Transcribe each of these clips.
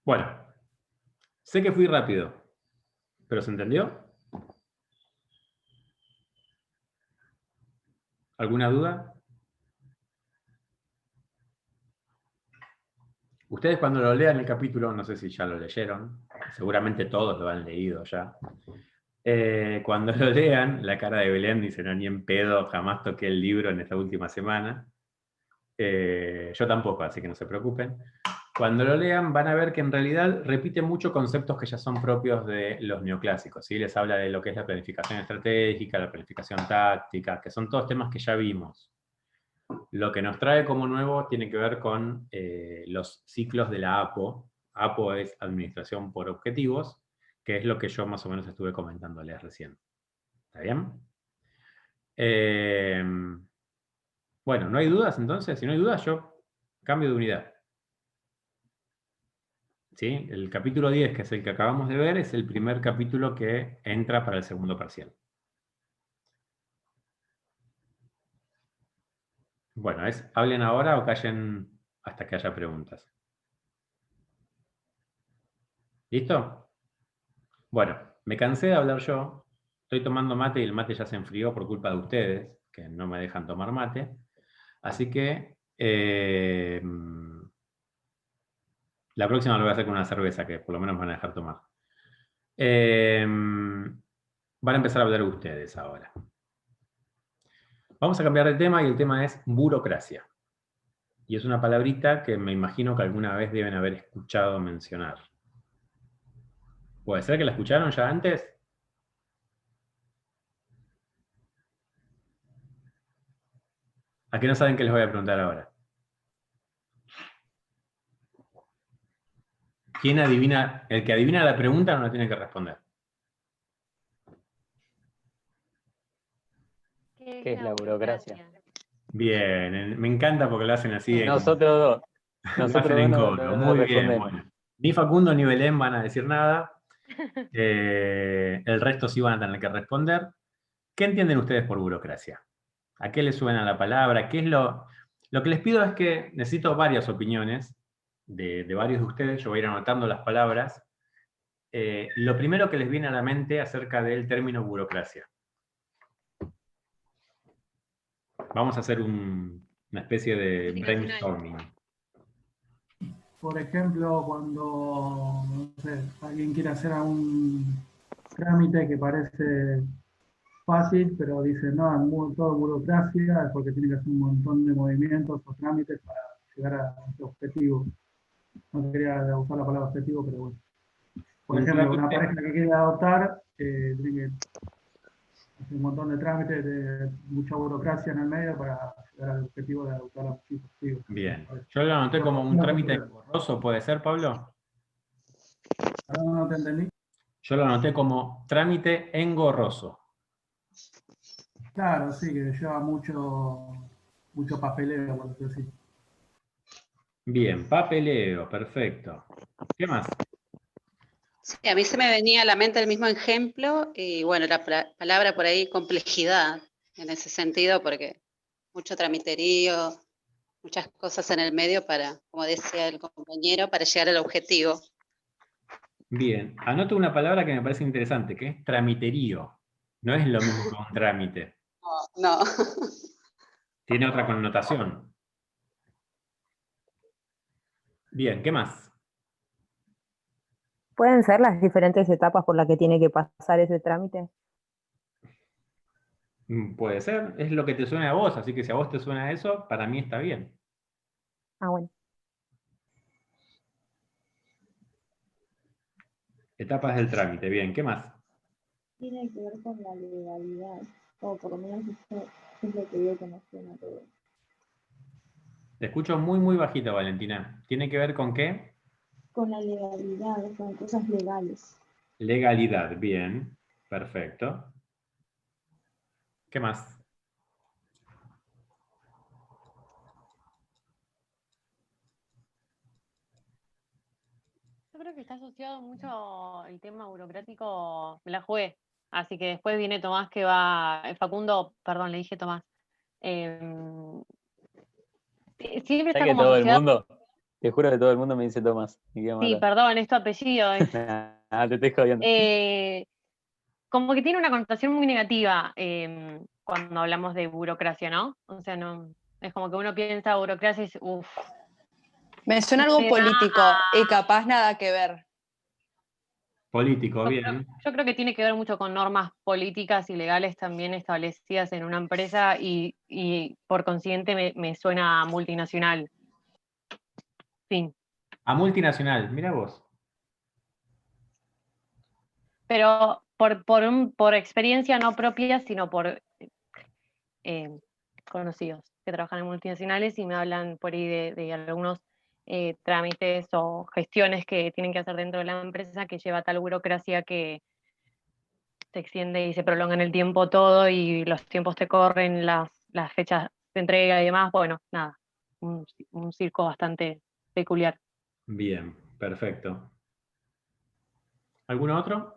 Bueno, sé que fui rápido, pero ¿se entendió? ¿Alguna duda? Ustedes cuando lo lean el capítulo, no sé si ya lo leyeron, seguramente todos lo han leído ya. Cuando lo lean, la cara de Belén dice, no, ni en pedo, jamás toqué el libro en esta última semana. Yo tampoco, así que no se preocupen. Cuando lo lean van a ver que en realidad repite mucho conceptos que ya son propios de los neoclásicos. ¿Sí? Les habla de lo que es la planificación estratégica, la planificación táctica, que son todos temas que ya vimos. Lo que nos trae como nuevo tiene que ver con los ciclos de la APO. APO es Administración por Objetivos, que es lo que yo más o menos estuve comentándoles recién. ¿Está bien? Bueno, ¿no hay dudas entonces? Si no hay dudas, yo cambio de unidad. ¿Sí? El capítulo 10, que es el que acabamos de ver, es el primer capítulo que entra para el segundo parcial. Bueno, hablen ahora o callen hasta que haya preguntas. ¿Listo? Bueno, me cansé de hablar yo. Estoy tomando mate y el mate ya se enfrió por culpa de ustedes, que no me dejan tomar mate. Así que la próxima lo voy a hacer con una cerveza, que por lo menos me van a dejar tomar. Van a empezar a hablar ustedes ahora. Vamos a cambiar de tema y el tema es burocracia. Y es una palabrita que me imagino que alguna vez deben haber escuchado mencionar. ¿Puede ser que la escucharon ya antes? ¿A qué no saben qué les voy a preguntar ahora? ¿Quién adivina? El que adivina la pregunta no la tiene que responder. ¿Qué es la burocracia? Bien, me encanta porque lo hacen así. Nosotros dos. Lo hacen Nosotros dos en no, coro. no, no Muy bien, respondemos. bueno. Ni Facundo ni Belén van a decir nada. El resto sí van a tener que responder. ¿Qué entienden ustedes por burocracia? ¿A qué les suena la palabra? ¿Qué es lo que les pido es que necesito varias opiniones de varios de ustedes. Yo voy a ir anotando las palabras. Lo primero que les viene a la mente acerca del término burocracia. Vamos a hacer una especie de brainstorming. Por ejemplo, cuando no sé, alguien quiere hacer un trámite que parece fácil, pero dice, no, es todo burocracia, es porque tiene que hacer un montón de movimientos o trámites para llegar a ese objetivo. No quería usar la palabra objetivo, pero bueno. Por Un ejemplo, una trámite. pareja que quiere adoptar, tiene que hacer un montón de trámites, de mucha burocracia en el medio para llegar al objetivo de adoptar a sus hijos. Bien. Yo lo anoté como un trámite engorroso, ¿puede ser, Pablo? Ahora no te entendí. Yo lo anoté como trámite engorroso. Claro, sí, que lleva mucho papeleo, por decirlo así. Bien, papeleo, perfecto. ¿Qué más? Sí, a mí se me venía a la mente el mismo ejemplo y bueno, la palabra por ahí complejidad en ese sentido, porque mucho tramiterío, muchas cosas en el medio para, como decía el compañero, para llegar al objetivo. Bien, anoto una palabra que me parece interesante, que es tramiterío. No es lo mismo que un trámite. No, no. Tiene otra connotación. Bien, ¿qué más? ¿Pueden ser las diferentes etapas por las que tiene que pasar ese trámite? Puede ser, es lo que te suena a vos, así que si a vos te suena eso, para mí está bien. Ah, bueno. Etapas del trámite, bien, ¿qué más? Tiene que ver con la legalidad, o por lo menos esto es lo que veo que nos suena todo. Te escucho muy, muy bajita, Valentina. ¿Tiene que ver con qué? Con la legalidad, con cosas legales. Legalidad, bien, perfecto. ¿Qué más? Yo creo que está asociado mucho el tema burocrático, me la jugué. Así que después viene Tomás que va, Facundo, perdón, le dije Tomás. Siempre Ya está que como todo el asociado. mundo, Te juro que todo el mundo me dice Tomás. Sí, perdón, es tu apellido. Te estoy jodiendo. Como que tiene una connotación muy negativa cuando hablamos de burocracia, ¿no? O sea, no, es como que uno piensa burocracia y dice, uff. Me suena algo político y capaz nada que ver. Político, bien. Yo creo que tiene que ver mucho con normas políticas y legales también establecidas en una empresa y por consiguiente me suena a multinacional. Fin. A multinacional, mira vos. Pero por experiencia no propia, sino por conocidos que trabajan en multinacionales y me hablan por ahí de algunos trámites o gestiones que tienen que hacer dentro de la empresa que lleva tal burocracia que se extiende y se prolonga en el tiempo todo y los tiempos te corren, las fechas de entrega y demás. Bueno, nada, un circo bastante peculiar. Bien, perfecto. ¿Algún otro?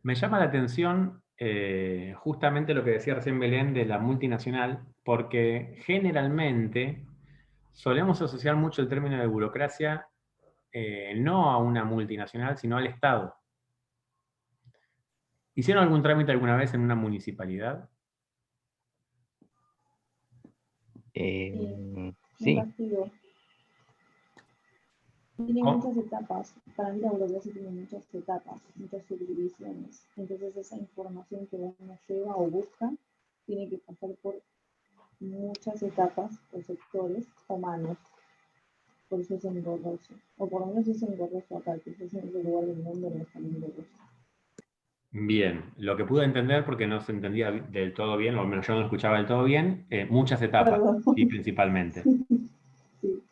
Me llama la atención justamente lo que decía recién Belén de la multinacional, porque generalmente solemos asociar mucho el término de burocracia no a una multinacional, sino al Estado. ¿Hicieron algún trámite alguna vez en una municipalidad? Un Sí. castigo. Tiene muchas etapas. Para mí la burocracia tiene muchas etapas, muchas subdivisiones. Entonces esa información que uno lleva o busca tiene que pasar por muchas etapas o sectores o manos. Por eso es engorroso. O por lo menos es engorroso acá, que es en otro lugar del mundo no es tan engorroso. Bien, lo que pude entender, porque no se entendía del todo bien, o al menos yo no lo escuchaba del todo bien, muchas etapas, sí, principalmente. Sí.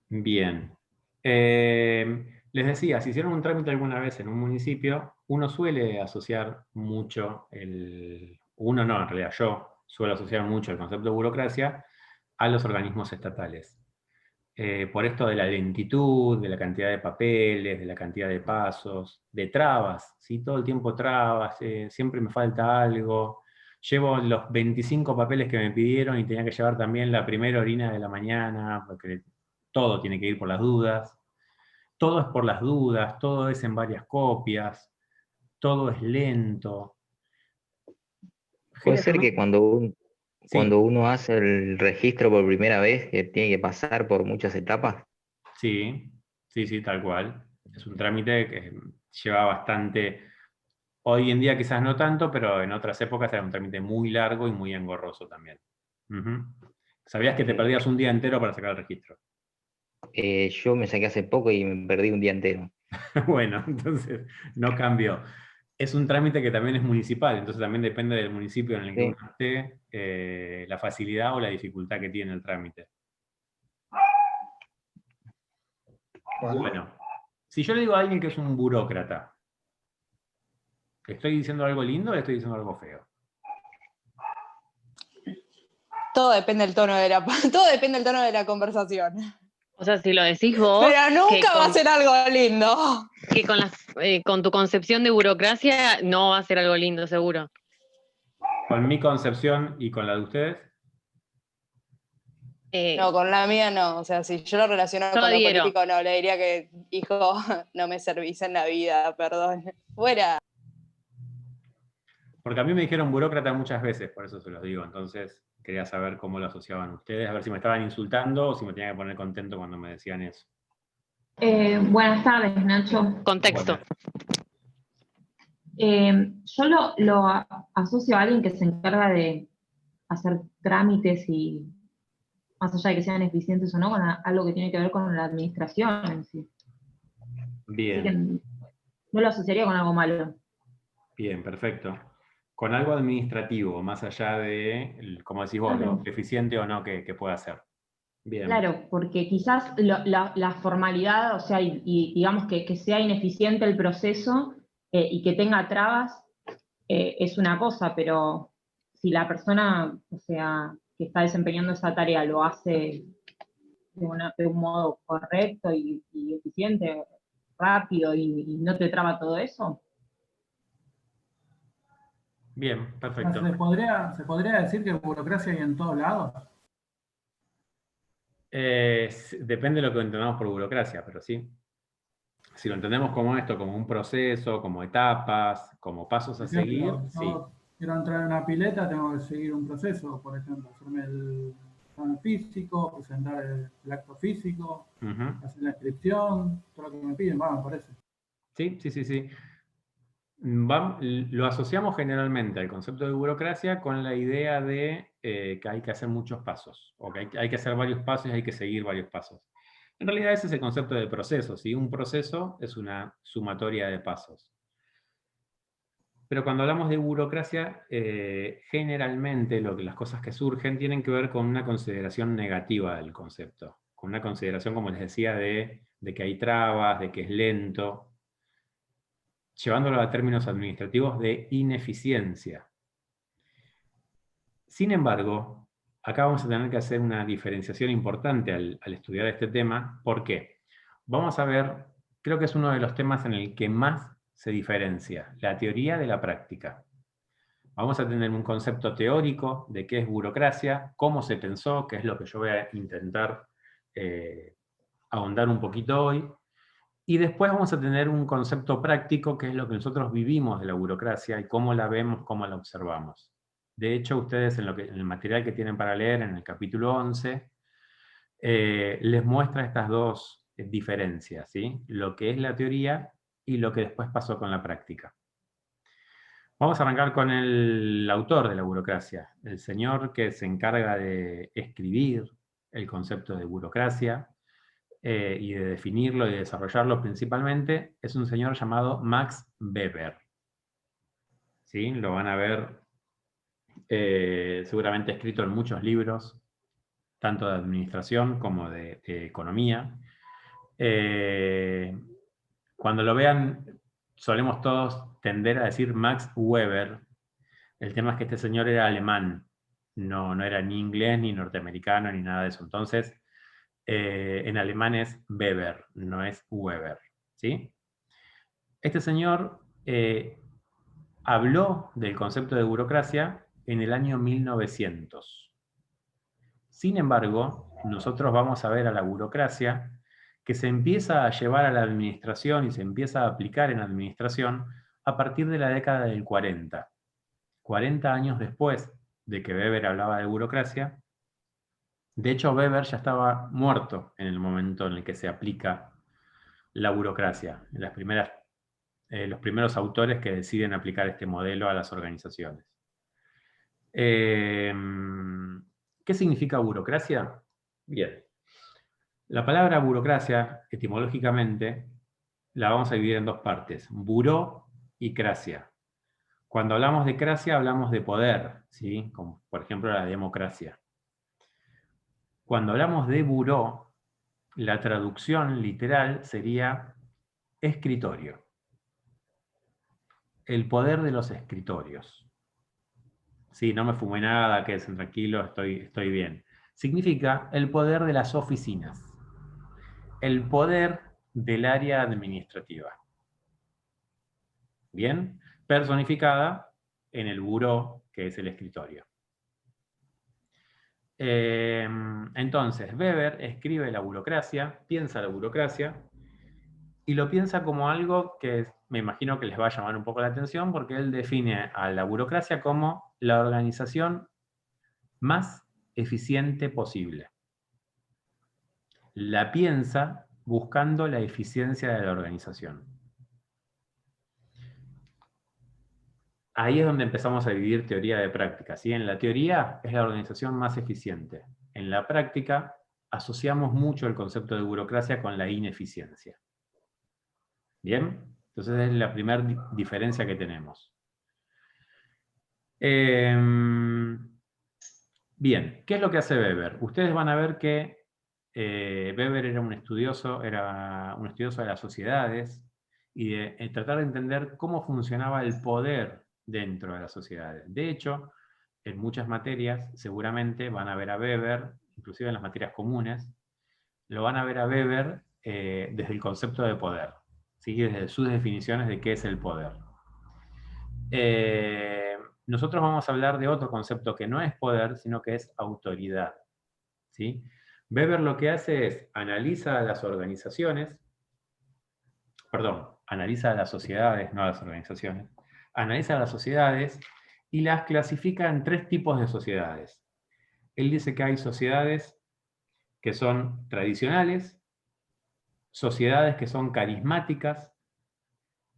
Bien. Les decía, si hicieron un trámite alguna vez en un municipio, uno suele asociar mucho uno no, en realidad yo suelo asociar mucho el concepto de burocracia a los organismos estatales. Por esto de la lentitud, de la cantidad de papeles, de la cantidad de pasos, de trabas, ¿sí? Todo el tiempo trabas, siempre me falta algo. Llevo los 25 papeles que me pidieron y tenía que llevar también la primera orina de la mañana, porque todo tiene que ir por las dudas. Todo es por las dudas, todo es en varias copias, todo es lento. Puede ser que Sí. cuando uno hace el registro por primera vez, que tiene que pasar por muchas etapas. Sí, sí, tal cual. Es un trámite que lleva bastante, hoy en día quizás no tanto, pero en otras épocas era un trámite muy largo y muy engorroso también. Ujú. ¿Sabías que te perdías un día entero para sacar el registro? Yo me saqué hace poco y me perdí un día entero. Bueno, entonces no cambió. Es un trámite que también es municipal, entonces también depende del municipio en el que Sí. uno esté, la facilidad o la dificultad que tiene el trámite. Bueno, si yo le digo a alguien que es un burócrata, ¿estoy diciendo algo lindo o estoy diciendo algo feo? Todo depende del tono de todo depende del tono de la conversación. O sea, si lo decís vos, Pero nunca va a ser algo lindo. que con tu concepción de burocracia no va a ser algo lindo, seguro. Con mi concepción y con la de ustedes. No, con la mía no. O sea, si yo lo relaciono Yo con lo adhiero. político, no, le diría que, hijo, no me servís en la vida, perdón. Fuera. Porque a mí me dijeron burócrata muchas veces, por eso se los digo. Entonces quería saber cómo lo asociaban ustedes, a ver si me estaban insultando o si me tenía que poner contento cuando me decían eso. Buenas tardes, Nacho. Contexto. Yo lo asocio a alguien que se encarga de hacer trámites y, más allá de que sean eficientes o no, con algo que tiene que ver con la administración en sí. Bien. Así que no lo asociaría con algo malo. Bien, perfecto. Con algo administrativo, más allá de, como decís vos, Claro. lo eficiente o no que pueda ser. Bien. Claro, porque quizás la formalidad, o sea, y digamos que sea ineficiente el proceso y que tenga trabas, es una cosa, pero si la persona, o sea, que está desempeñando esa tarea lo hace de un modo correcto y eficiente, rápido y no te traba todo eso. Bien, perfecto. ¿Se podría decir que burocracia hay en todos lados? Depende de lo que entendamos por burocracia, pero sí. Si lo entendemos como esto, como un proceso, como etapas, como pasos Por a seguir, ejemplo, sí. yo quiero entrar en una pileta, tengo que seguir un proceso, por ejemplo, hacerme el examen físico, presentar el acto físico, Ujú. hacer la inscripción, todo lo que me piden, me parece. Sí. Lo asociamos generalmente al concepto de burocracia con la idea de que hay que hacer muchos pasos, o que hay que hacer varios pasos y hay que seguir varios pasos. En realidad ese es el concepto de proceso, ¿sí? Un proceso es una sumatoria de pasos. Pero cuando hablamos de burocracia, generalmente las cosas que surgen tienen que ver con una consideración negativa del concepto, con una consideración, como les decía, de que hay trabas, de que es lento, llevándolo a términos administrativos de ineficiencia. Sin embargo, acá vamos a tener que hacer una diferenciación importante al estudiar este tema. ¿Por qué? Vamos a ver, creo que es uno de los temas en el que más se diferencia, la teoría de la práctica. Vamos a tener un concepto teórico de qué es burocracia, cómo se pensó, que es lo que yo voy a intentar ahondar un poquito hoy. Y después vamos a tener un concepto práctico, que es lo que nosotros vivimos de la burocracia y cómo la vemos, cómo la observamos. De hecho, ustedes en el material que tienen para leer, en el capítulo 11, les muestra estas dos diferencias, ¿sí? Lo que es la teoría y lo que después pasó con la práctica. Vamos a arrancar con el autor de la burocracia, el señor que se encarga de escribir el concepto de burocracia y de definirlo y de desarrollarlo principalmente, es un señor llamado Max Weber. ¿Sí? Lo van a ver seguramente escrito en muchos libros, tanto de administración como de economía. Cuando lo vean, solemos todos tender a decir Max Weber. El tema es que este señor era alemán, no era ni inglés, ni norteamericano, ni nada de eso. Entonces, en alemán es Weber, no es Weber, ¿sí? Este señor habló del concepto de burocracia en el año 1900. Sin embargo, nosotros vamos a ver a la burocracia que se empieza a llevar a la administración y se empieza a aplicar en la administración a partir de la década del 40. 40 años después de que Weber hablaba de burocracia. De hecho, Weber ya estaba muerto en el momento en el que se aplica la burocracia, en los primeros autores que deciden aplicar este modelo a las organizaciones. ¿Qué significa burocracia? Bien. La palabra burocracia, etimológicamente, la vamos a dividir en dos partes, buró y cracia. Cuando hablamos de cracia, hablamos de poder, ¿sí? Como por ejemplo la democracia. Cuando hablamos de buró, la traducción literal sería escritorio. El poder de los escritorios. Sí, no me fumé nada, quédense tranquilos, estoy bien. Significa el poder de las oficinas. El poder del área administrativa. Bien, personificada en el buró, que es el escritorio. Entonces, Weber escribe la burocracia, piensa la burocracia, y lo piensa como algo que me imagino que les va a llamar un poco la atención, porque él define a la burocracia como la organización más eficiente posible. La piensa buscando la eficiencia de la organización. Ahí es donde empezamos a dividir teoría de práctica, ¿sí? En la teoría es la organización más eficiente. En la práctica asociamos mucho el concepto de burocracia con la ineficiencia. ¿Bien? Entonces es la primera diferencia que tenemos. Bien, ¿qué es lo que hace Weber? Ustedes van a ver que Weber era un estudioso de las sociedades y de tratar de entender cómo funcionaba el poder dentro de las sociedades. De hecho, en muchas materias seguramente van a ver a Weber, inclusive en las materias comunes, lo van a ver a Weber desde el concepto de poder, ¿sí? Desde sus definiciones de qué es el poder. nosotros vamos a hablar de otro concepto que no es poder, sino que es autoridad. ¿Sí? Weber lo que hace es analiza a las organizaciones, analiza a las sociedades, no a las organizaciones, analiza a las sociedades y las clasifica en 3 tipos de sociedades. Él dice que hay sociedades que son tradicionales, sociedades que son carismáticas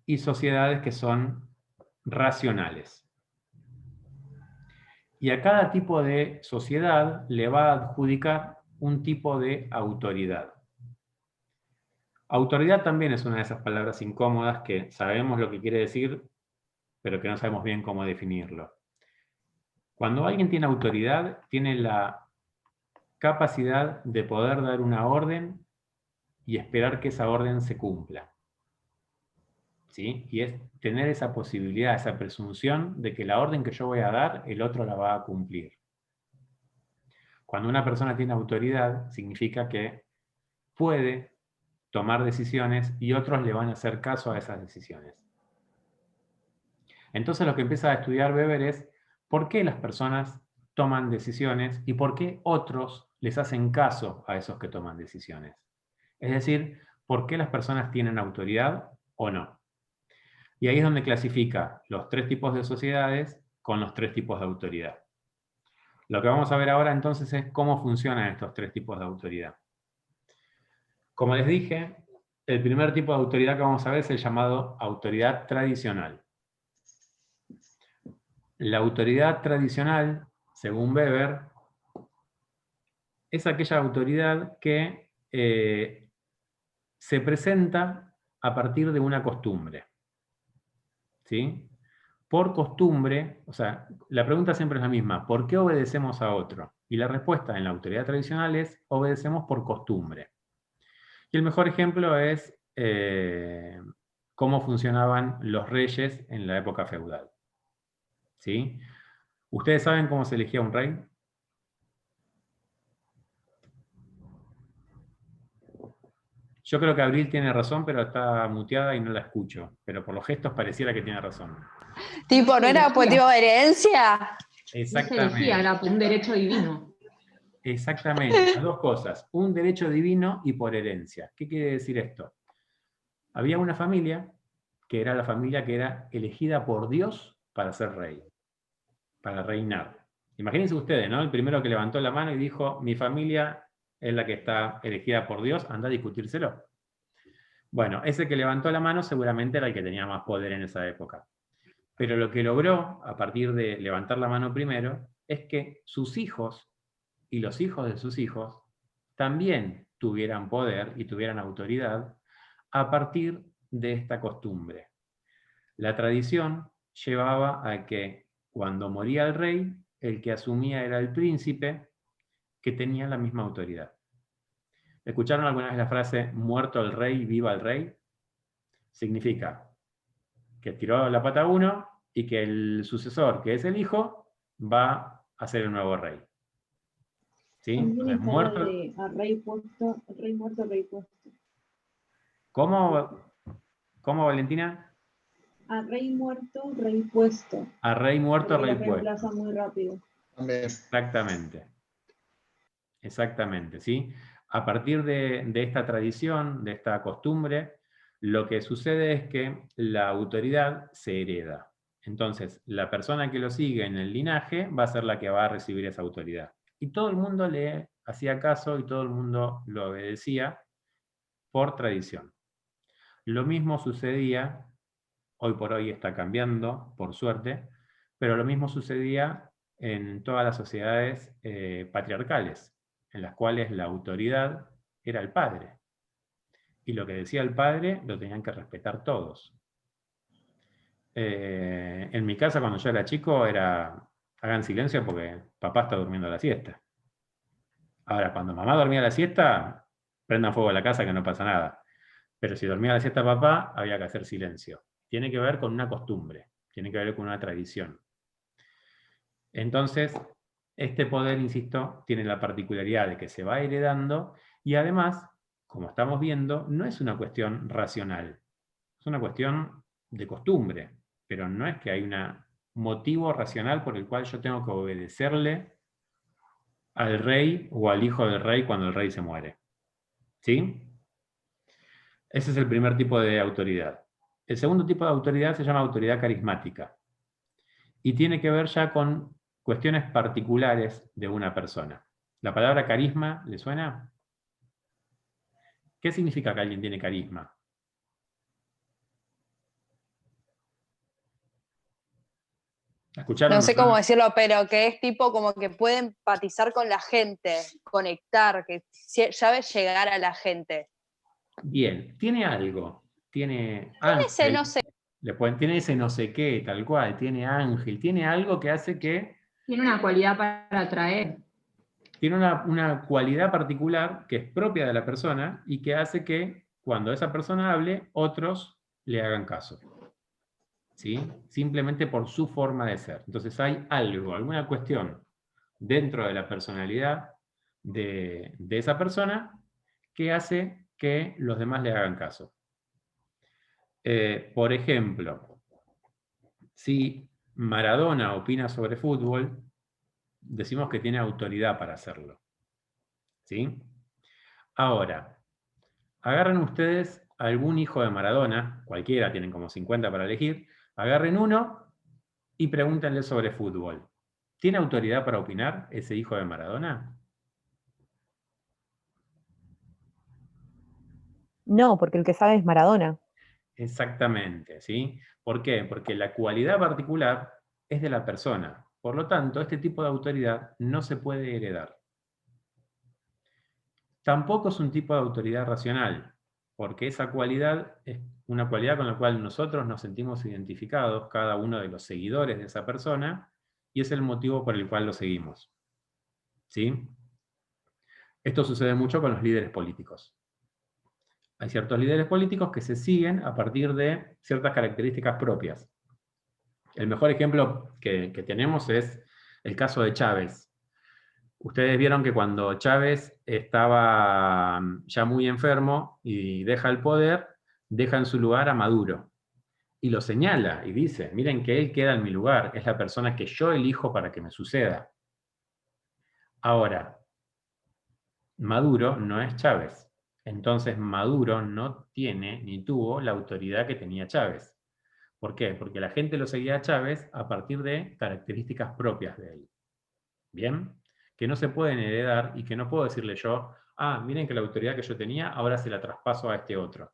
y sociedades que son racionales. Y a cada tipo de sociedad le va a adjudicar un tipo de autoridad. Autoridad también es una de esas palabras incómodas que sabemos lo que quiere decir, pero que no sabemos bien cómo definirlo. Cuando alguien tiene autoridad, tiene la capacidad de poder dar una orden y esperar que esa orden se cumpla. ¿Sí? Y es tener esa posibilidad, esa presunción de que la orden que yo voy a dar, el otro la va a cumplir. Cuando una persona tiene autoridad, significa que puede tomar decisiones y otros le van a hacer caso a esas decisiones. Entonces lo que empieza a estudiar Weber es por qué las personas toman decisiones y por qué otros les hacen caso a esos que toman decisiones. Es decir, por qué las personas tienen autoridad o no. Y ahí es donde clasifica los 3 tipos de sociedades con los 3 tipos de autoridad. Lo que vamos a ver ahora entonces es cómo funcionan estos 3 tipos de autoridad. Como les dije, el primer tipo de autoridad que vamos a ver es el llamado autoridad tradicional. La autoridad tradicional, según Weber, es aquella autoridad que se presenta a partir de una costumbre. ¿Sí? Por costumbre, o sea, la pregunta siempre es la misma, ¿por qué obedecemos a otro? Y la respuesta en la autoridad tradicional es, obedecemos por costumbre. Y el mejor ejemplo es cómo funcionaban los reyes en la época feudal. ¿Sí? ¿Ustedes saben cómo se elegía un rey? Yo creo que Abril tiene razón, pero está muteada y no la escucho. Pero por los gestos pareciera que tiene razón. Tipo, ¿no era por tipo de herencia? Exactamente. Era un derecho divino. Exactamente, las 2 cosas. Un derecho divino y por herencia. ¿Qué quiere decir esto? Había una familia que era la familia que era elegida por Dios para ser rey, para reinar. Imagínense ustedes, ¿no? El primero que levantó la mano y dijo, mi familia es la que está elegida por Dios, anda a discutírselo. Bueno, ese que levantó la mano seguramente era el que tenía más poder en esa época. Pero lo que logró, a partir de levantar la mano primero, es que sus hijos y los hijos de sus hijos también tuvieran poder y tuvieran autoridad a partir de esta costumbre. La tradición llevaba a que cuando moría el rey, el que asumía era el príncipe, que tenía la misma autoridad. ¿Escucharon alguna vez la frase muerto el rey, viva el rey? Significa que tiró la pata uno y que el sucesor, que es el hijo, va a ser el nuevo rey. ¿Sí? También está Muerto. la de a rey puesto, rey muerto, rey puesto. ¿Cómo, Valentina? A rey muerto, rey puesto. A rey muerto, Porque rey lo puesto. reemplaza muy rápido. Exactamente. Exactamente, ¿sí? A partir de esta tradición, de esta costumbre, lo que sucede es que la autoridad se hereda. Entonces, la persona que lo sigue en el linaje va a ser la que va a recibir esa autoridad. Y todo el mundo le hacía caso y todo el mundo lo obedecía por tradición. Lo mismo sucedía, hoy por hoy está cambiando, por suerte, pero lo mismo sucedía en todas las sociedades patriarcales, en las cuales la autoridad era el padre. Y lo que decía el padre lo tenían que respetar todos. En mi casa, cuando yo era chico, era hagan silencio porque papá está durmiendo la siesta. Ahora, cuando mamá dormía la siesta, prendan fuego a la casa que no pasa nada. Pero si dormía la siesta papá, había que hacer silencio. Tiene que ver con una costumbre, tiene que ver con una tradición. Entonces, este poder, insisto, tiene la particularidad de que se va heredando y además, como estamos viendo, no es una cuestión racional. Es una cuestión de costumbre, pero no es que hay una motivo racional por el cual yo tengo que obedecerle al rey o al hijo del rey cuando el rey se muere. ¿Sí? Ese es el primer tipo de autoridad. El segundo tipo de autoridad se llama autoridad carismática y tiene que ver ya con cuestiones particulares de una persona. ¿La palabra carisma le suena? ¿Qué significa que alguien tiene carisma? ¿Escucharon? No sé cómo decirlo, pero que es tipo como que puede empatizar con la gente, conectar, que sabe llegar a la gente. Bien, tiene algo. Tiene Ese ángel. no sé. Tiene ese no sé qué, tal cual. Tiene ángel. Tiene algo que hace que... Tiene una cualidad para atraer. Tiene una cualidad particular que es propia de la persona y que hace que cuando esa persona hable, otros le hagan caso. ¿Sí? Simplemente por su forma de ser. Entonces hay algo, alguna cuestión dentro de la personalidad de esa persona que hace que los demás le hagan caso. Por ejemplo, si Maradona opina sobre fútbol, decimos que tiene autoridad para hacerlo. ¿Sí? Ahora, agarren ustedes algún hijo de Maradona, cualquiera, tienen como 50 para elegir, agarren uno y pregúntenle sobre fútbol. ¿Tiene autoridad para opinar ese hijo de Maradona? No, porque el que sabe es Maradona. Exactamente, ¿sí? ¿Por qué? Porque la cualidad particular es de la persona. Por lo tanto, este tipo de autoridad no se puede heredar. Tampoco es un tipo de autoridad racional, porque esa cualidad es una cualidad con la cual nosotros nos sentimos identificados, cada uno de los seguidores de esa persona, y es el motivo por el cual lo seguimos. ¿Sí? Esto sucede mucho con los líderes políticos. Hay ciertos líderes políticos que se siguen a partir de ciertas características propias. El mejor ejemplo que tenemos es el caso de Chávez. Ustedes vieron que cuando Chávez estaba ya muy enfermo y deja el poder, deja en su lugar a Maduro. Y lo señala y dice, miren que él queda en mi lugar, es la persona que yo elijo para que me suceda. Ahora, Maduro no es Chávez. Entonces Maduro no tiene ni tuvo la autoridad que tenía Chávez. ¿Por qué? Porque la gente lo seguía a Chávez a partir de características propias de él. ¿Bien? Que no se pueden heredar y que no puedo decirle yo, miren que la autoridad que yo tenía ahora se la traspaso a este otro.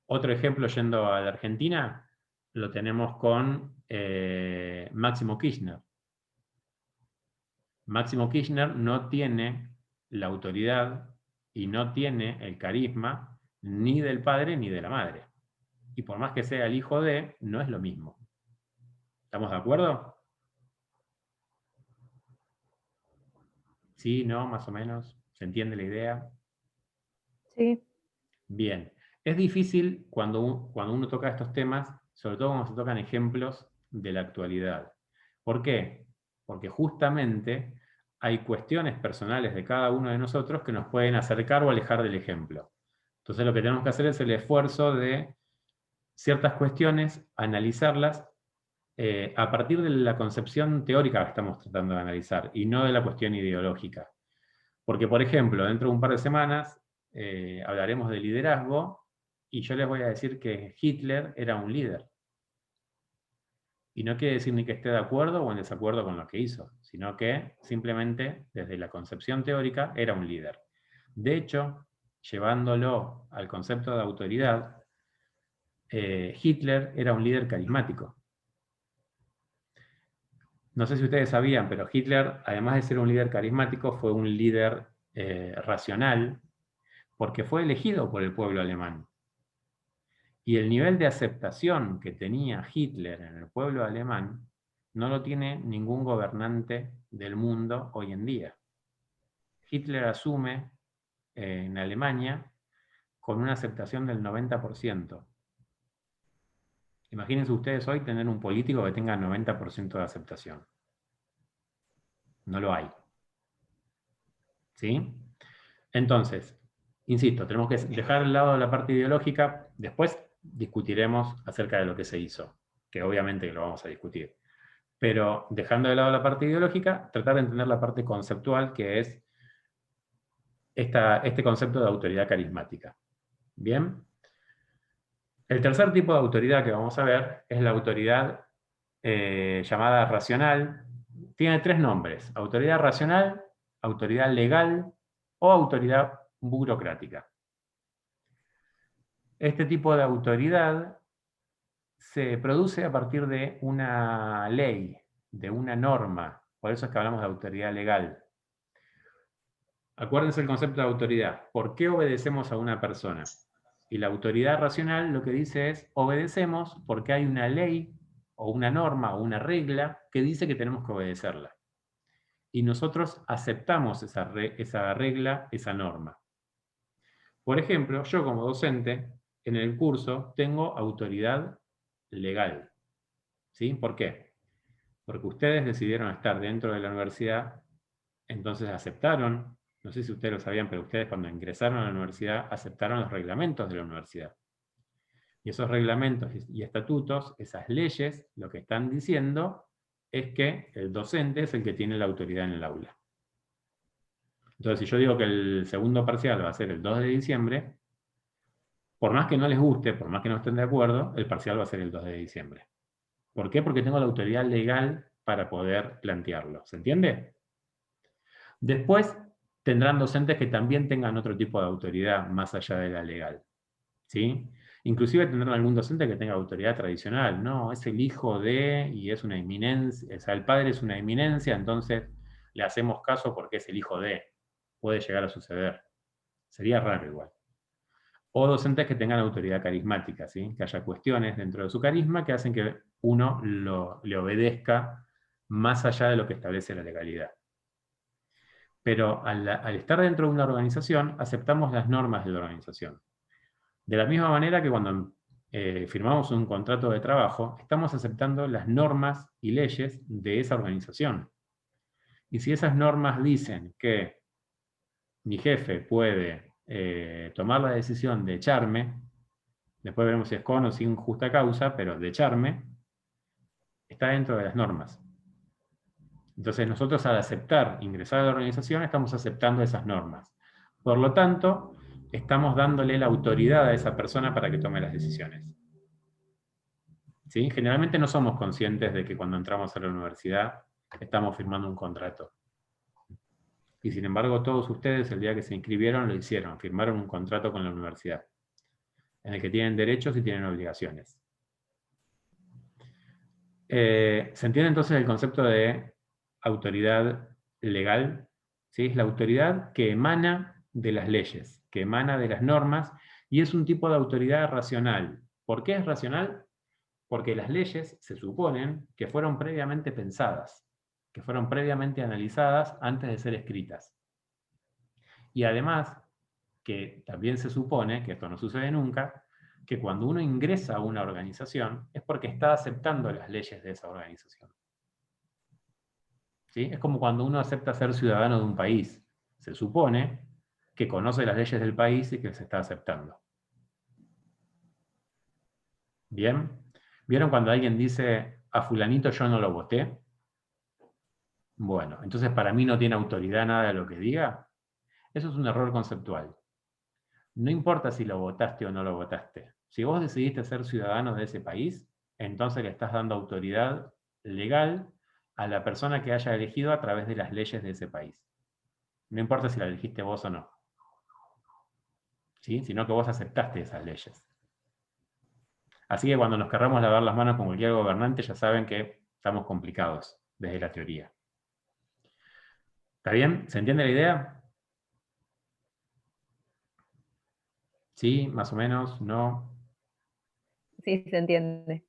Otro ejemplo yendo a la Argentina, lo tenemos con Máximo Kirchner. Máximo Kirchner no tiene la autoridad y no tiene el carisma ni del padre ni de la madre. Y por más que sea el hijo de, no es lo mismo. ¿Estamos de acuerdo? ¿Sí? ¿No? Más o menos. ¿Se entiende la idea? Sí. Bien. Es difícil cuando uno toca estos temas, sobre todo cuando se tocan ejemplos de la actualidad. ¿Por qué? Porque justamente hay cuestiones personales de cada uno de nosotros que nos pueden acercar o alejar del ejemplo. Entonces lo que tenemos que hacer es el esfuerzo de ciertas cuestiones, analizarlas a partir de la concepción teórica que estamos tratando de analizar y no de la cuestión ideológica. Porque, por ejemplo, dentro de un par de semanas hablaremos de liderazgo y yo les voy a decir que Hitler era un líder. Y no quiere decir ni que esté de acuerdo o en desacuerdo con lo que hizo, sino que simplemente desde la concepción teórica era un líder. De hecho, llevándolo al concepto de autoridad, Hitler era un líder carismático. No sé si ustedes sabían, pero Hitler, además de ser un líder carismático, fue un líder racional, porque fue elegido por el pueblo alemán. Y el nivel de aceptación que tenía Hitler en el pueblo alemán no lo tiene ningún gobernante del mundo hoy en día. Hitler asume en Alemania con una aceptación del 90%. Imagínense ustedes hoy tener un político que tenga 90% de aceptación. No lo hay. ¿Sí? Entonces, insisto, tenemos que dejar al lado la parte ideológica, después discutiremos acerca de lo que se hizo. que obviamente lo vamos a discutir. Pero dejando de lado la parte ideológica, tratar de entender la parte conceptual, que es este concepto de autoridad carismática. ¿Bien? El tercer tipo de autoridad que vamos a ver es la autoridad llamada racional. Tiene 3 nombres: autoridad racional, autoridad legal o autoridad burocrática. Este tipo de autoridad se produce a partir de una ley, de una norma. Por eso es que hablamos de autoridad legal. Acuérdense el concepto de autoridad. ¿Por qué obedecemos a una persona? Y la autoridad racional lo que dice es, obedecemos porque hay una ley o una norma o una regla que dice que tenemos que obedecerla. Y nosotros aceptamos esa regla, esa norma. Por ejemplo, yo como docente, en el curso tengo autoridad legal. ¿Sí? ¿Por qué? Porque ustedes decidieron estar dentro de la universidad, entonces aceptaron, no sé si ustedes lo sabían, pero ustedes cuando ingresaron a la universidad aceptaron los reglamentos de la universidad. Y esos reglamentos y estatutos, esas leyes, lo que están diciendo es que el docente es el que tiene la autoridad en el aula. Entonces, si yo digo que el segundo parcial va a ser el 2 de diciembre, por más que no les guste, por más que no estén de acuerdo, el parcial va a ser el 2 de diciembre. ¿Por qué? Porque tengo la autoridad legal para poder plantearlo. ¿Se entiende? Después tendrán docentes que también tengan otro tipo de autoridad más allá de la legal. ¿Sí? Inclusive tendrán algún docente que tenga autoridad tradicional. No, es el hijo de, y es una eminencia, o sea, el padre es una eminencia, entonces le hacemos caso porque es el hijo de. Puede llegar a suceder. Sería raro igual. O docentes que tengan autoridad carismática, ¿sí? Que haya cuestiones dentro de su carisma que hacen que uno le obedezca más allá de lo que establece la legalidad. Pero al estar dentro de una organización, aceptamos las normas de la organización. De la misma manera que cuando firmamos un contrato de trabajo, estamos aceptando las normas y leyes de esa organización. Y si esas normas dicen que mi jefe puede tomar la decisión de echarme, después veremos si es con o sin justa causa, pero de echarme, está dentro de las normas. Entonces nosotros al aceptar ingresar a la organización estamos aceptando esas normas. Por lo tanto, estamos dándole la autoridad a esa persona para que tome las decisiones. ¿Sí? Generalmente no somos conscientes de que cuando entramos a la universidad estamos firmando un contrato. Y sin embargo todos ustedes el día que se inscribieron lo hicieron, firmaron un contrato con la universidad, en el que tienen derechos y tienen obligaciones. ¿Se entiende entonces el concepto de autoridad legal? ¿Sí? Es la autoridad que emana de las leyes, que emana de las normas, y es un tipo de autoridad racional. ¿Por qué es racional? Porque las leyes se suponen que fueron previamente pensadas, que fueron previamente analizadas antes de ser escritas. Y además, que también se supone, que esto no sucede nunca, que cuando uno ingresa a una organización es porque está aceptando las leyes de esa organización. ¿Sí? Es como cuando uno acepta ser ciudadano de un país. Se supone que conoce las leyes del país y que se está aceptando. ¿Bien? ¿Vieron cuando alguien dice, a fulanito yo no lo voté? Bueno, entonces para mí no tiene autoridad nada de lo que diga. Eso es un error conceptual. No importa si lo votaste o no lo votaste. Si vos decidiste ser ciudadano de ese país, entonces le estás dando autoridad legal a la persona que haya elegido a través de las leyes de ese país. No importa si la elegiste vos o no. ¿Sí? Sino que vos aceptaste esas leyes. Así que cuando nos querramos lavar las manos con cualquier gobernante, ya saben que estamos complicados desde la teoría. ¿Está bien? ¿Se entiende la idea? ¿Sí? ¿Más o menos? ¿No? Sí, se entiende.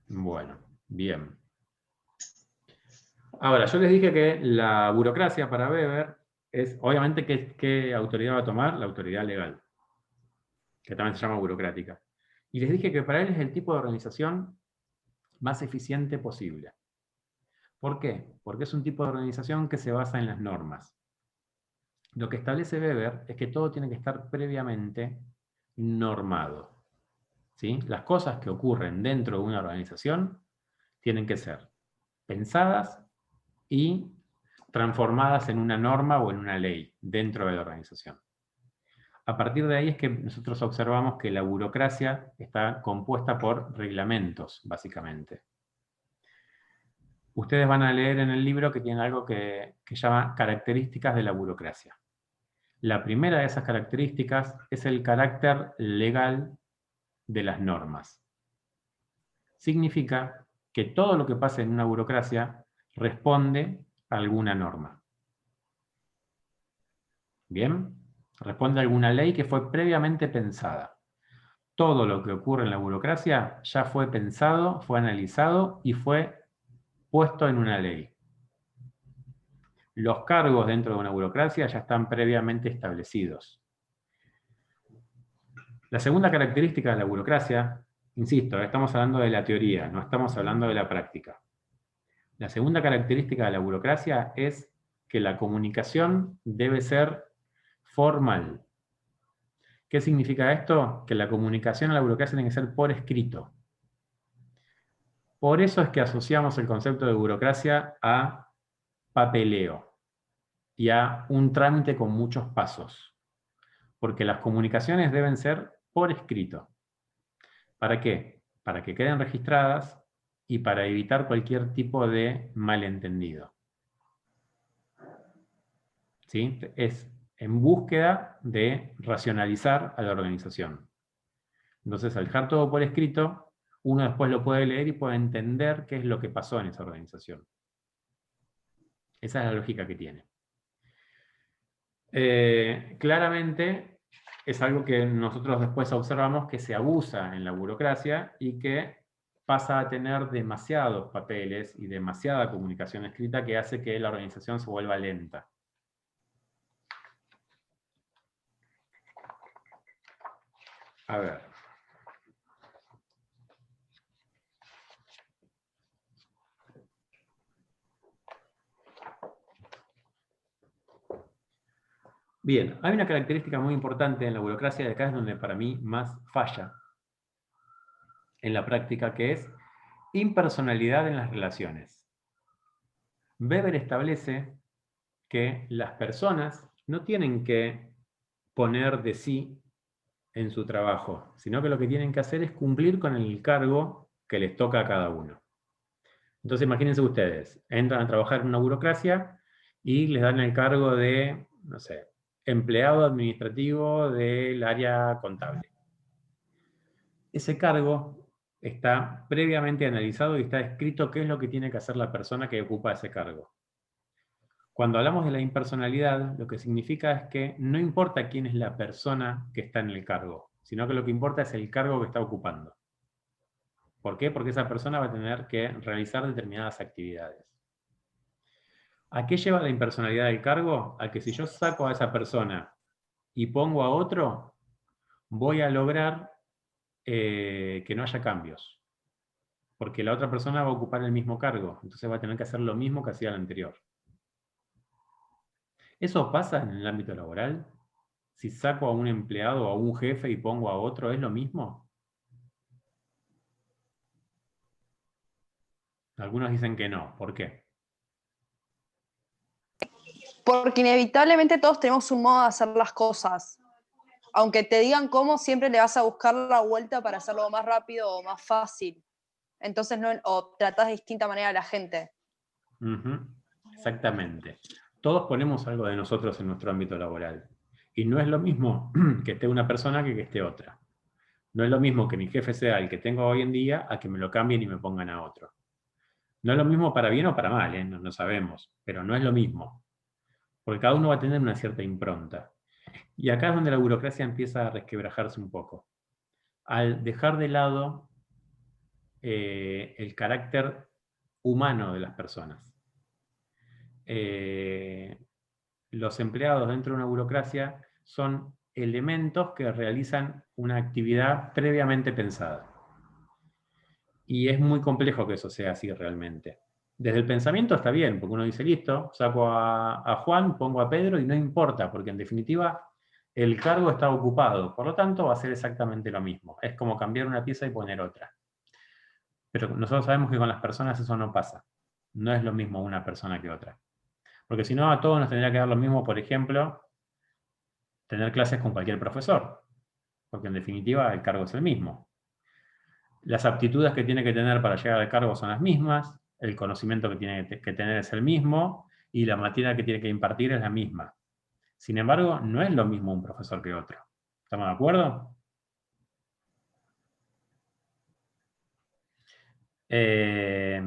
Bueno, bien. Ahora, yo les dije que la burocracia para Weber es, obviamente, ¿qué autoridad va a tomar? La autoridad legal, que también se llama burocrática. Y les dije que para él es el tipo de organización más eficiente posible. ¿Por qué? Porque es un tipo de organización que se basa en las normas. Lo que establece Weber es que todo tiene que estar previamente normado. ¿sí? Las cosas que ocurren dentro de una organización tienen que ser pensadas y transformadas en una norma o en una ley dentro de la organización. A partir de ahí es que nosotros observamos que la burocracia está compuesta por reglamentos, básicamente. Ustedes van a leer en el libro que tiene algo que llama características de la burocracia. La primera de esas características es el carácter legal de las normas. Significa que todo lo que pasa en una burocracia responde a alguna norma. ¿Bien? Responde a alguna ley que fue previamente pensada. Todo lo que ocurre en la burocracia ya fue pensado, fue analizado y fue puesto en una ley. Los cargos dentro de una burocracia ya están previamente establecidos. La segunda característica de la burocracia, insisto, estamos hablando de la teoría, no estamos hablando de la práctica. La segunda característica de la burocracia es que la comunicación debe ser formal. ¿Qué significa esto? Que la comunicación a la burocracia tiene que ser por escrito. Por eso es que asociamos el concepto de burocracia a papeleo y a un trámite con muchos pasos. Porque las comunicaciones deben ser por escrito. ¿Para qué? Para que queden registradas y para evitar cualquier tipo de malentendido. ¿Sí? Es en búsqueda de racionalizar a la organización. Entonces, al dejar todo por escrito, uno después lo puede leer y puede entender qué es lo que pasó en esa organización. Esa es la lógica que tiene. Claramente, es algo que nosotros después observamos que se abusa en la burocracia y que pasa a tener demasiados papeles y demasiada comunicación escrita que hace que la organización se vuelva lenta. A ver. Bien, hay una característica muy importante en la burocracia, y acá es donde para mí más falla en la práctica, que es impersonalidad en las relaciones. Weber establece que las personas no tienen que poner de sí en su trabajo, sino que lo que tienen que hacer es cumplir con el cargo que les toca a cada uno. Entonces imagínense ustedes, entran a trabajar en una burocracia y les dan el cargo de, no sé, empleado administrativo del área contable. Ese cargo está previamente analizado y está escrito qué es lo que tiene que hacer la persona que ocupa ese cargo. Cuando hablamos de la impersonalidad, lo que significa es que no importa quién es la persona que está en el cargo, sino que lo que importa es el cargo que está ocupando. ¿Por qué? Porque esa persona va a tener que realizar determinadas actividades. ¿A qué lleva la impersonalidad del cargo? A que si yo saco a esa persona y pongo a otro, voy a lograr que no haya cambios. Porque la otra persona va a ocupar el mismo cargo, entonces va a tener que hacer lo mismo que hacía el anterior. ¿Eso pasa en el ámbito laboral? Si saco a un empleado o a un jefe y pongo a otro, ¿es lo mismo? Algunos dicen que no. ¿Por qué? Porque inevitablemente todos tenemos un modo de hacer las cosas. Aunque te digan cómo, siempre le vas a buscar la vuelta para hacerlo más rápido o más fácil. Entonces, o tratás de distinta manera a la gente. Exactamente. Todos ponemos algo de nosotros en nuestro ámbito laboral. Y no es lo mismo que esté una persona que esté otra. No es lo mismo que mi jefe sea el que tengo hoy en día a que me lo cambien y me pongan a otro. No es lo mismo para bien o para mal, no sabemos, pero no es lo mismo. Porque cada uno va a tener una cierta impronta. Y acá es donde la burocracia empieza a resquebrajarse un poco. Al dejar de lado el carácter humano de las personas. Los empleados dentro de una burocracia son elementos que realizan una actividad previamente pensada. Y es muy complejo que eso sea así realmente. Desde el pensamiento está bien, porque uno dice, listo, saco a Juan, pongo a Pedro y no importa, porque en definitiva el cargo está ocupado, por lo tanto va a ser exactamente lo mismo. Es como cambiar una pieza y poner otra. Pero nosotros sabemos que con las personas eso no pasa. No es lo mismo una persona que otra. Porque si no, a todos nos tendría que dar lo mismo, por ejemplo, tener clases con cualquier profesor. Porque en definitiva el cargo es el mismo. Las aptitudes que tiene que tener para llegar al cargo son las mismas, el conocimiento que tiene que tener es el mismo, y la materia que tiene que impartir es la misma. Sin embargo, no es lo mismo un profesor que otro. ¿Estamos de acuerdo? De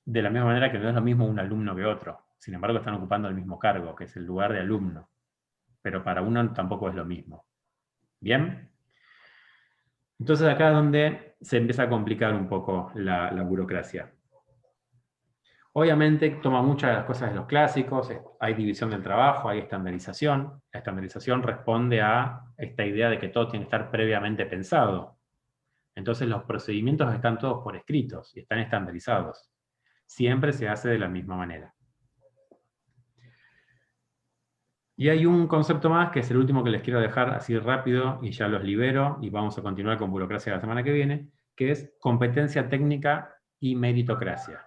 la misma manera que no es lo mismo un alumno que otro. Sin embargo, están ocupando el mismo cargo, que es el lugar de alumno. Pero para uno tampoco es lo mismo. ¿Bien? Entonces acá es donde se empieza a complicar un poco la burocracia. Obviamente toma muchas de las cosas de los clásicos, hay división del trabajo, hay estandarización. La estandarización responde a esta idea de que todo tiene que estar previamente pensado. Entonces los procedimientos están todos por escritos y están estandarizados. Siempre se hace de la misma manera. Y hay un concepto más, que es el último que les quiero dejar así rápido, y ya los libero, y vamos a continuar con burocracia la semana que viene, que es competencia técnica y meritocracia.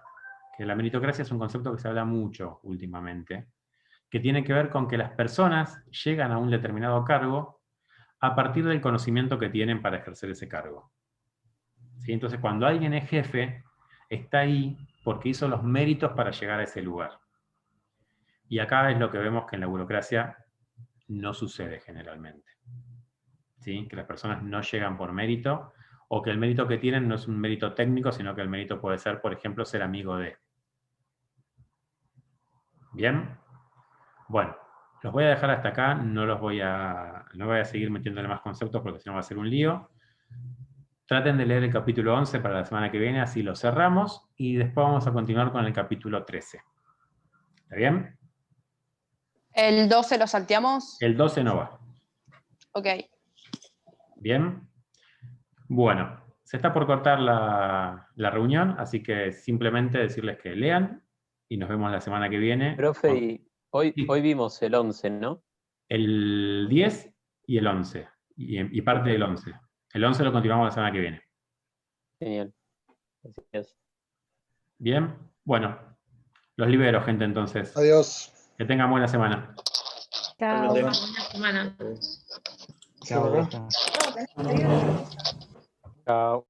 Que la meritocracia es un concepto que se habla mucho últimamente, que tiene que ver con que las personas llegan a un determinado cargo a partir del conocimiento que tienen para ejercer ese cargo. ¿Sí? Entonces, cuando alguien es jefe, está ahí porque hizo los méritos para llegar a ese lugar. Y acá es lo que vemos que en la burocracia no sucede generalmente. ¿Sí? Que las personas no llegan por mérito, o que el mérito que tienen no es un mérito técnico, sino que el mérito puede ser, por ejemplo, ser amigo de. ¿Bien? Bueno, los voy a dejar hasta acá, no voy a seguir metiéndole más conceptos porque si no va a ser un lío. Traten de leer el capítulo 11 para la semana que viene, así lo cerramos, y después vamos a continuar con el capítulo 13. ¿Está bien? ¿El 12 lo salteamos? El 12 no va. Ok. ¿Bien? Bueno, se está por cortar la reunión, así que simplemente decirles que lean y nos vemos la semana que viene. Profe, y hoy Sí. vimos el 11, ¿no? El 10 y el 11, y parte del 11. El 11 lo continuamos la semana que viene. Genial. Gracias. ¿Bien? Bueno, los libero, gente, entonces. Adiós. Que tengan buena semana. Chao. Buena semana. Chao, Beto. Chao.